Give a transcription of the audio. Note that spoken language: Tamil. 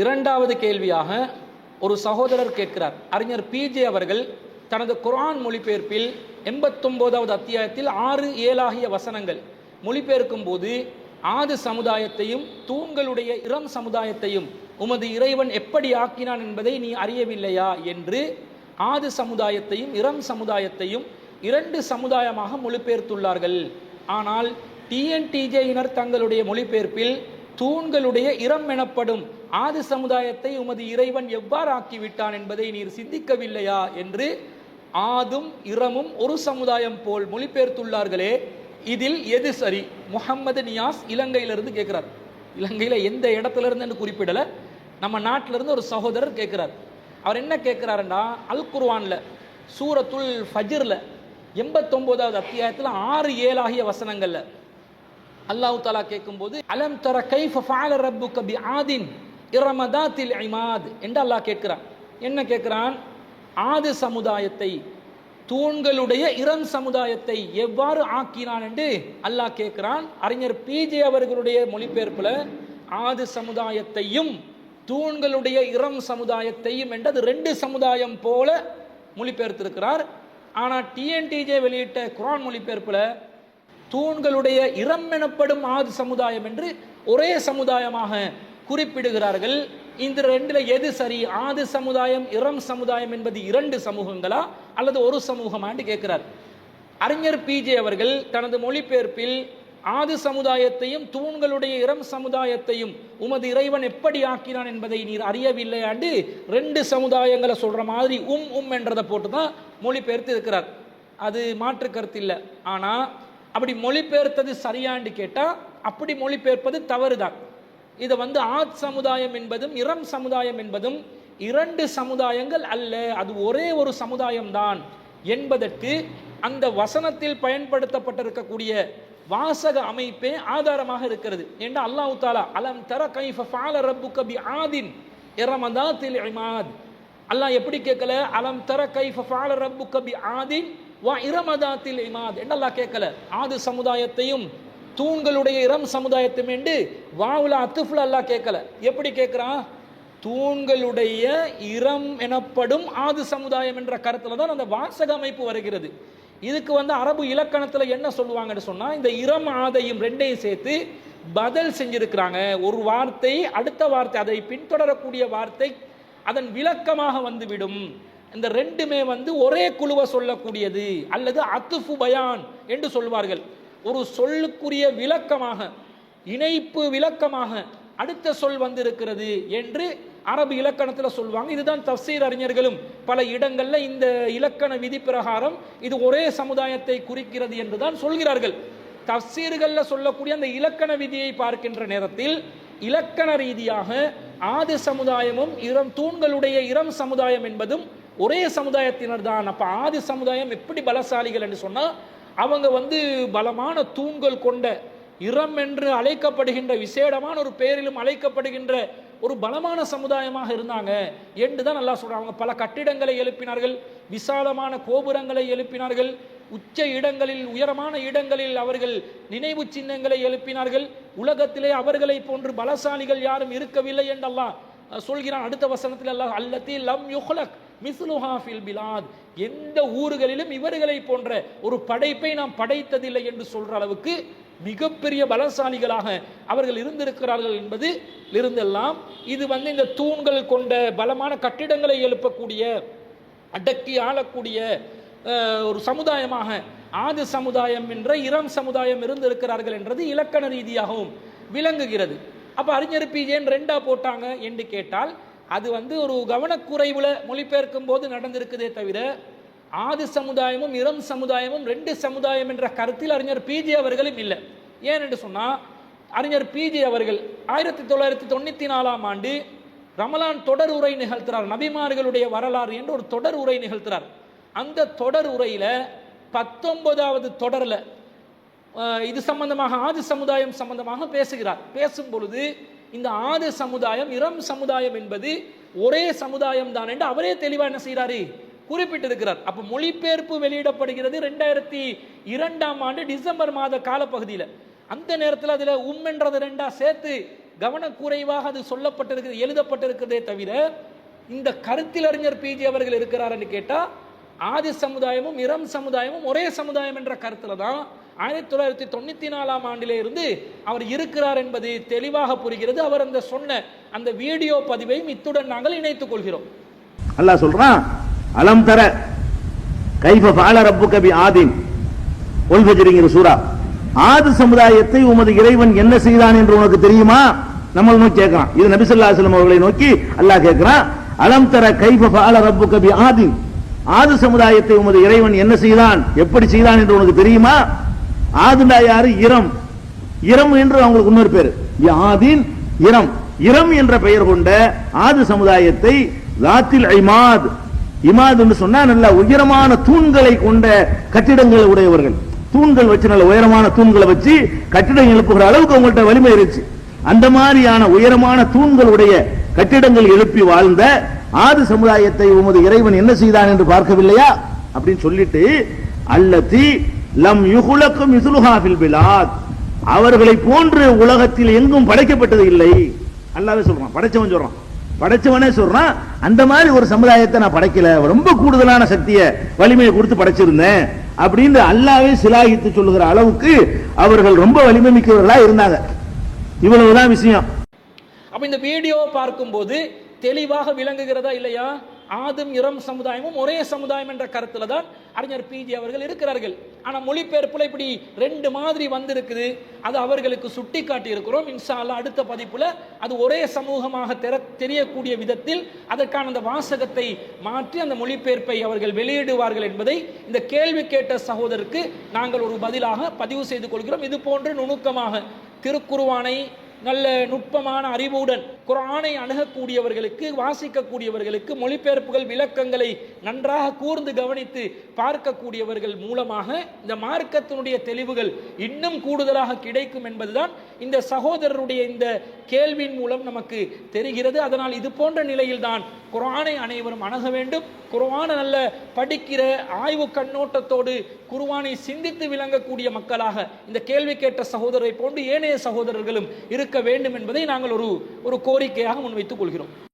இரண்டாவது கேள்வியாக ஒரு சகோதரர் கேட்கிறார். அறிஞர் பிஜே அவர்கள் தனது குர்ஆன் மொழிபெயர்ப்பில் 89வது அத்தியாயத்தில் 6, 7 ஆகிய வசனங்கள் மொழிபெயர்க்கும் போது ஆது சமுதாயத்தையும் தூண்களுடைய இரம் சமுதாயத்தையும் உமது இறைவன் எப்படி ஆக்கினான் என்பதை நீ அறியவில்லையா என்று ஆது சமுதாயத்தையும் இரம் சமுதாயத்தையும் 2 சமுதாயமாக மொழிபெயர்த்துள்ளார்கள். ஆனால் டிஎன்டிஜேயினர் தங்களுடைய மொழிபெயர்ப்பில் தூண்களுடைய இரம் எனப்படும் ஆது சமுதாயத்தை உமது இறைவன் எவ்வாறு ஆக்கிவிட்டான் என்பதை நீர் சிந்திக்கவில்லையா என்று ஆதும் இரமும் ஒரு சமுதாயம் போல் மொழிபெயர்த்துள்ளார்களே, இதில் எது சரி? முகமது நியாஸ் இலங்கையிலிருந்து கேட்கிறார். இலங்கையில் எந்த இடத்துல இருந்து குறிப்பிடல, நம்ம நாட்டிலிருந்து ஒரு சகோதரர் கேட்கிறார். அவர் என்ன கேட்கிறாருன்னா, அல் குர்ஆன்ல சூரத்துல் ஃபஜ்ர்ல 89வது அத்தியாயத்தில் 6, 7 ஆகிய வசனங்கள்ல அல்லாஹ் தஆலா கேட்கும்போது அலம் தர கைஃப ஃபஅல ரப்புக பிஆதின் இரமதாத்தில் இமாத் என்று அல்லாஹ் கேட்கிறான். என்ன கேட்கிறான்? ஆது சமுதாயத்தை தூண்களுடைய இரம் சமுதாயத்தை எவ்வாறு ஆக்கினான் என்று அல்லாஹ் கேட்கிறான். அறிஞர் பிஜே அவர்களுடைய மொழிபெயர்ப்புல ஆது சமுதாயத்தையும் தூண்களுடைய இரம் சமுதாயத்தையும் என்றது 2 சமுதாயம் போல மொழிபெயர்த்திருக்கிறார். ஆனால் டிஎன்டிஜே வெளியிட்ட குர்ஆன் மொழிபெயர்ப்புல தூண்களுடைய இரம் எனப்படும் ஆது சமுதாயம் என்று ஒரே சமுதாயமாக குறிப்பிடுகிறார்கள். இந்த 2ல எது சரி? ஆது சமுதாயம் இரம் சமுதாயம் என்பது 2 சமூகங்களா அல்லது ஒரு சமூகமா என்று கேட்கிறார். அறிஞர் பிஜே அவர்கள் தனது மொழிபெயர்ப்பில் ஆது சமுதாயத்தையும் தூண்களுடைய இரம் சமுதாயத்தையும் உமது இறைவன் எப்படி ஆக்கினான் என்பதை நீர் அறியவில்லையாண்டு 2 சமுதாயங்களை சொல்ற மாதிரி என்றதை போட்டுதான் மொழிபெயர்த்து இருக்கிறார். அது மாற்று கருத்து இல்லை. ஆனா அப்படி மொழிபெயர்த்தது சரியாண்டு கேட்டா அப்படி மொழிபெயர்ப்பது தவறுதான். இதை ஆத் சமுதாயம் என்பதும் இரம் சமுதாயம் என்பதும் 2 சமுதாயங்கள் அல்ல, அது ஒரே ஒரு சமுதாயம் தான் என்பதற்கு அந்த வசனத்தில் பயன்படுத்தப்பட்டிருக்கக்கூடிய வாசக அமைப்பே ஆதாரமாக இருக்கிறது. என்று அல்லாஹ் தஆலா அலம் தர கைஃப ஃபஅல ரப்புக பிஆதின் இரமதாத்தில் இமாத், அல்லாஹ் எப்படி கேட்கல அலம் தர கைஃப ஃபஅல ரப்புக பிஆதின் வ இரமதாத்தில் இமாத் என்று அல்லாஹ் கேட்கல. ஆது சமுதாயத்தையும் தூண்களுடைய இரம் சமுதாயத்தையும் என்று வாவுல அத்துஃப்ல அல்லாஹ் கேட்கல. எப்படி கேட்கிறான்? தூண்களுடைய இரம் எனப்படும் ஆது சமுதாயம் என்ற கருத்துல தான் அந்த வாசக அமைப்பு வருகிறது. இதுக்கு அரபு இலக்கணத்துல என்ன சொல்லுவாங்கன்னு சொன்னா, இந்த இரம் ஆதையும் 2ஐயும் சேர்த்து பதில் செஞ்சிருக்கிறாங்க. ஒரு வார்த்தை அடுத்த வார்த்தை அதை பின்தொடரக்கூடிய வார்த்தை அதன் விளக்கமாக வந்துவிடும். இந்த 2மே ஒரே குழுவை சொல்லக்கூடியது அல்லது அத்துஃபு பயான் என்று சொல்வார்கள். ஒரு சொல்லுக்குரிய விளக்கமாக இணைப்பு விளக்கமாக அடுத்த சொல் வந்திருக்கிறது என்று அரபு இலக்கணத்தில் சொல்லுவாங்க. இதுதான் தஃசீர் அறிஞர்களும் பல இடங்கள்ல இந்த இலக்கண விதி பிரகாரம் இது ஒரே சமுதாயத்தை குறிக்கிறது என்றுதான் சொல்கிறார்கள். தஃசீர்கள்ல சொல்லக்கூடிய அந்த இலக்கண விதியை பார்க்கின்ற நேரத்தில் இலக்கண ரீதியாக ஆது சமுதாயமும் தூண்களுடைய இரம் சமுதாயம் என்பதும் ஒரே சமுதாயத்தினர் தான். அப்ப ஆதி சமுதாயம் எப்படி பலசாலிகள் என்று சொன்னா, அவங்க பலமான தூண்கள் கொண்ட இரம் என்று அழைக்கப்படுகின்ற விசேடமான ஒரு பெயரிலும் அழைக்கப்படுகின்ற ஒரு பலமான சமுதாயமாக இருந்தாங்க என்றுதான் அல்லாஹ் சொல்றாங்க. பல கட்டிடங்களை எழுப்பினார்கள், விசாலமான கோபுரங்களை எழுப்பினார்கள், உச்ச இடங்களில் உயரமான இடங்களில் அவர்கள் நினைவு சின்னங்களை எழுப்பினார்கள். உலகத்திலே அவர்களை போன்று பலசாலிகள் யாரும் இருக்கவில்லை என்று அல்லாஹ் சொல்கிறான். அடுத்த வசனத்தில் அல்லாஹ் அல்லதி லம் யுஹ்லக் மிஸ்லுஹா ஃபில் பிலாத், எந்த ஊர்களிலும் இவர்களை போன்ற ஒரு படைப்பை நாம் படைத்ததில்லை என்று சொல்ற அளவுக்கு மிகப்பெரிய பலசாலிகளாக அவர்கள் இருந்திருக்கிறார்கள் என்பது இருந்தெல்லாம் இது இந்த தூண்கள் கொண்ட பலமான கட்டிடங்களை எழுப்பக்கூடிய அடக்கி ஆளக்கூடிய ஒரு சமுதாயமாக ஆது சமுதாயம் என்ற இரம் சமுதாயம் இருந்திருக்கிறார்கள் என்றது இலக்கண ரீதியாகவும் விளங்குகிறது. அப்ப அறிஞர் பிஜேன் 2ஆ போட்டாங்க என்று கேட்டால் அது ஒரு கவனக்குறைவுல மொழிபெயர்க்கும் போது நடந்திருக்குதே தவிர ஆது சமுதாயமும் இரம் சமுதாயமும் 2 சமுதாயம் என்ற கருத்தில் அறிஞர் பிஜே அவர்களும் இல்லை. ஏன் என்று சொன்னா, அறிஞர் பிஜே அவர்கள் 1994ஆம் ஆண்டு ரமலான் தொடர் உரை நிகழ்த்துறார். நபிமார்களுடைய வரலாறு என்று ஒரு தொடர் உரை நிகழ்த்துறார். அந்த தொடர் உரையில 19வது தொடர்ல இது சம்பந்தமாக ஆது சமுதாயம் சம்பந்தமாக பேசுகிறார். பேசும் பொழுது இந்த ஆது சமுதாயம் இரம் சமுதாயம் என்பது ஒரே சமுதாயம் தான் என்று அவரே தெளிவா என்ன செய்யறாரு குறிப்பிட்டிருக்கிறார். அப்ப மொழிபெயர்ப்பு வெளியிடப்படுகிறது 2002ஆம் ஆண்டு டிசம்பர் மாத காலப்பகுதியில். அந்த நேரத்தில் அதுல என்றது 2ஆ சேர்த்து கவனக்குறைவாக அது சொல்லப்பட்டிருக்கிறது, எழுதப்பட்டிருக்கிறதே தவிர இந்த கருத்திலறிஞர் பிஜே அவர்கள் இருக்கிறார் என்று கேட்டா ஆதி சமுதாயமும் இரம் சமுதாயமும் ஒரே சமுதாயம் என்ற கருத்துல தான் 1994ஆம் ஆண்டிலே இருந்து அவர் இருக்கிறார் என்பது தெளிவாக புரிகிறது. அவர் அந்த சொன்ன அந்த வீடியோ பதிவையும் இத்துடன் நாங்கள் இணைத்துக் கொள்கிறோம். அல்லாஹ் சொல்றான், அலம் தர கைஃப ஃபஅல ரப்புக பி ஆதின் வல் ஃபஜ்ரிங்கிற சூரா. ஆது சமுதாயத்தை உமது இறைவன் என்ன செய்தான் என்று உனக்கு தெரியுமா? நம்ம நோக்கி கேட்கிறான். இது நபி ஸல்லல்லாஹு அலைஹி வஸல்லம் அவர்களை நோக்கி அல்லாஹ் கேட்கிறான். அலம் தர கைஃப ஃபஅல ரப்புக பி ஆதின், ஆது சமுதாயத்தை உமது இறைவன் என்ன செய்தான், எப்படி செய்தான் என்று உனக்கு தெரியுமா? ஆதுண்டா யாரு? இரம். இரம் என்று அவங்களுக்கு இன்னொரு பேர் ஆதின், இரம். இரம் என்ற பெயர் கொண்ட ஆது சமுதாயத்தை லாத்தில் இமாத், இமாத் என்று சொன்னா நல்ல உயரமான தூண்களை கொண்ட கட்டிடங்களை உடையவர்கள். தூண்கள் வச்சு நல்ல உயரமான தூண்களை வச்சு கட்டிடம் எழுப்புகிற அளவுக்கு அவங்கள்ட்ட வலிமை இருந்துச்சு. அந்த மாதிரியான உயரமான தூண்களுடைய கட்டிடங்கள் எழுப்பி வாழ்ந்த ஆது சமுதாயத்தை உமது இறைவன் என்ன செய்தான் என்று பார்க்கவில்லையா அப்படின்னு சொல்லிட்டு, அல்லதி லம் யுஹ்லகு மிஸ்லுஹா ஃபில் பிலாத், அவர்களை போன்று உலகத்தில் எங்கும் படைக்கப்பட்டது இல்லை. அல்லாஹ்வே சொல்றான், படைச்சவன் சொல்றான், படைச்சவனே சொல்றான், அந்த மாதிரி ஒரு சமுதாயத்தை நான் படைக்கல, ரொம்ப கூடுதலான சக்தியை வலிமையை கொடுத்து படைச்சிருந்தேன் அப்படின்னு அல்லாஹ்வே சிலாகித்து சொல்லுகிற அளவுக்கு அவர்கள் ரொம்ப வலிமை மிக்கவர்களா இருந்தாங்க. இவ்வளவுதான் விஷயம். அப்ப இந்த வீடியோ பார்க்கும்போது தெளிவாக விளங்குகிறதா இல்லையா? ஆதும் இரம் சமுதாயமும் ஒரே சமுதாயம் என்ற கருத்துல தான் அறிஞர் பிஜே அவர்கள் இருக்கிறார்கள். ஆனா மொழிபெயர்ப்புல இப்படி ரெண்டு மாதிரி வந்திருக்குது, அது அவர்களுக்கு சுட்டி காட்டி இருக்கிறோம். இன்ஷா அல்லாஹ் அடுத்த பதிப்புல அது ஒரே சமூகமாக தெரியக்கூடிய விதத்தில் அதற்கான அந்த வாசகத்தை மாற்றி அந்த மொழிபெயர்ப்பை அவர்கள் வெளியிடுவார்கள் என்பதை இந்த கேள்வி கேட்ட சகோதரருக்கு நாங்கள் ஒரு பதிலாக பதிவு செய்து கொள்கிறோம். இது போன்று நுணுக்கமாக திருக்குர்ஆனை நல்ல நுட்பமான அறிவுடன் குர்ஆனை அணுகக்கூடியவர்களுக்கு, வாசிக்கக்கூடியவர்களுக்கு, மொழிபெயர்ப்புகள் விளக்கங்களை நன்றாக கூர்ந்து கவனித்து பார்க்கக்கூடியவர்கள் மூலமாக இந்த மார்க்கத்தினுடைய தெளிவுகள் இன்னும் கூடுதலாக கிடைக்கும் என்பதுதான் இந்த சகோதரருடைய இந்த கேள்வியின் மூலம் நமக்கு தெரிகிறது. அதனால் இது போன்ற நிலையில் தான் குர்ஆனை அனைவரும் அணுக வேண்டும். குர்ஆனை நல்ல படிக்கிற ஆய்வு கண்ணோட்டத்தோடு குர்ஆனை சிந்தித்து விளங்கக்கூடிய மக்களாக இந்த கேள்வி கேட்ட சகோதரரை போன்று ஏனைய சகோதரர்களும் இருக்க வேண்டும் என்பதை நாங்கள் ஒரு கோரிக்கையாக முன்வைத்துக் கொள்கிறோம்.